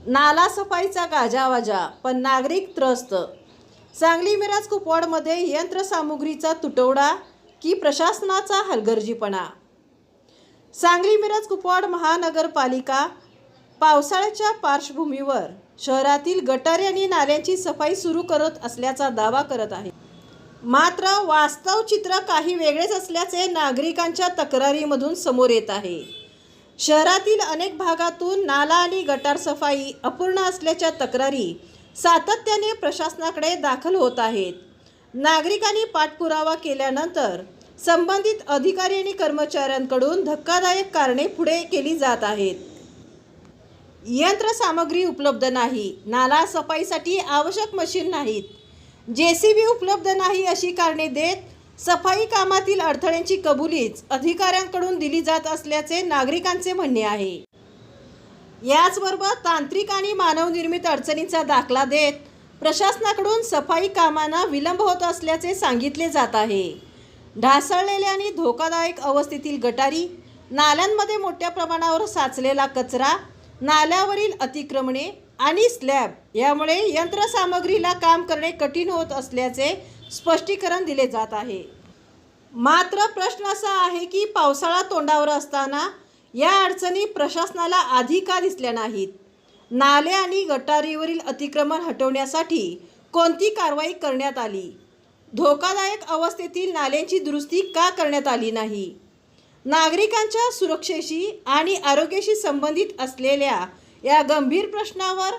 नाला सफाईचा गाजावाजा, पण नागरिक त्रस्त. सांगली मिरज कुपवाडमध्ये यंत्रसामुग्रीचा तुटवडा की प्रशासनाचा हलगर्जीपणा. सांगली मिरज कुपवाड महानगरपालिका पावसाळ्याच्या पार्श्वभूमीवर शहरातील गटारे आणि नाल्यांची सफाई सुरू करत असल्याचा दावा करत आहे. मात्र वास्तव चित्र काही वेगळेच असल्याचे नागरिकांच्या तक्रारीमधून समोर येत आहे. शहरातील अनेक भागातून नाला आणि गटार सफाई अपूर्ण असल्याच्या तक्रारी सातत्याने प्रशासनाकडे दाखल होत आहेत. नागरिकांनी पाठपुरावा केल्यानंतर संबंधित अधिकारी आणि कर्मचाऱ्यांकडून धक्कादायक कारणे पुढे केली जात आहेत. यंत्रसामग्री उपलब्ध नाही, नाला सफाईसाठी आवश्यक मशीन नाहीत, JCB उपलब्ध नाही अशी कारणे देत सफाई कामातील अडथळ्यांची कबुलीच अधिकाऱ्यांकडून दिली जात असल्याचे नागरिकांचे म्हणणे आहे. याचबरोबर तांत्रिक आणि मानवनिर्मित अडचणींचा दाखला देत प्रशासनाकडून सफाई कामांना विलंब होत असल्याचे सांगितले जात आहे. ढासळलेल्या आणि धोकादायक अवस्थेतील गटारी, नाल्यांमध्ये मोठ्या प्रमाणावर साचलेला कचरा, नाल्यावरील अतिक्रमणे आणि स्लॅब यामुळे यंत्रसामग्रीला काम करणे कठीण होत असल्याचे स्पष्टीकरण दिले जात आहे. मात्र प्रश्न असा आहे की पावसाळा तोंडावर असताना या अडचणी प्रशासनाला आधी का दिसल्या नाहीत? नाले आणि गटारीवरील अतिक्रमण हटवण्यासाठी कोणती कारवाई करण्यात आली? धोकादायक अवस्थेतील नाल्यांची दुरुस्ती का करण्यात आली नाही? नागरिकांच्या सुरक्षेशी आणि आरोग्याशी संबंधित असलेल्या या गंभीर प्रश्नावर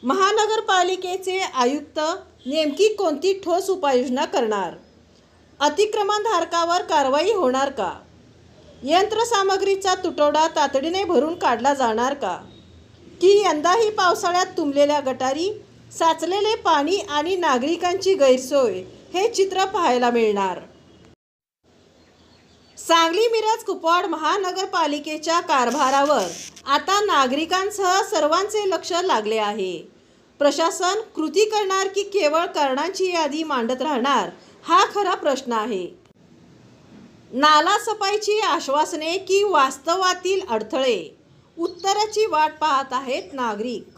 महानगरपालिकेचे आयुक्त नेमकी कोणती ठोस उपाययोजना करणार? अतिक्रमणधारकावर कारवाई होणार का? यंत्रसामग्रीचा तुटवडा तातडीने भरून काढला जाणार का? की यंदाही पावसाळ्यात तुंबलेल्या गटारी, साचलेले पाणी आणि नागरिकांची गैरसोय हे चित्र पाहायला मिळणार? सांगली मिरज कुपवाड महानगरपालिकेच्या कारभारावर आता नागरिकांसह सर्वांचे लक्ष लागले आहे. प्रशासन कृती करणार की केवळ कारणांची यादी मांडत राहणार हा खरा प्रश्न आहे. नाला सफाईची आश्वासने की वास्तवातील अडथळे? उत्तराची वाट पाहत आहेत नागरिक.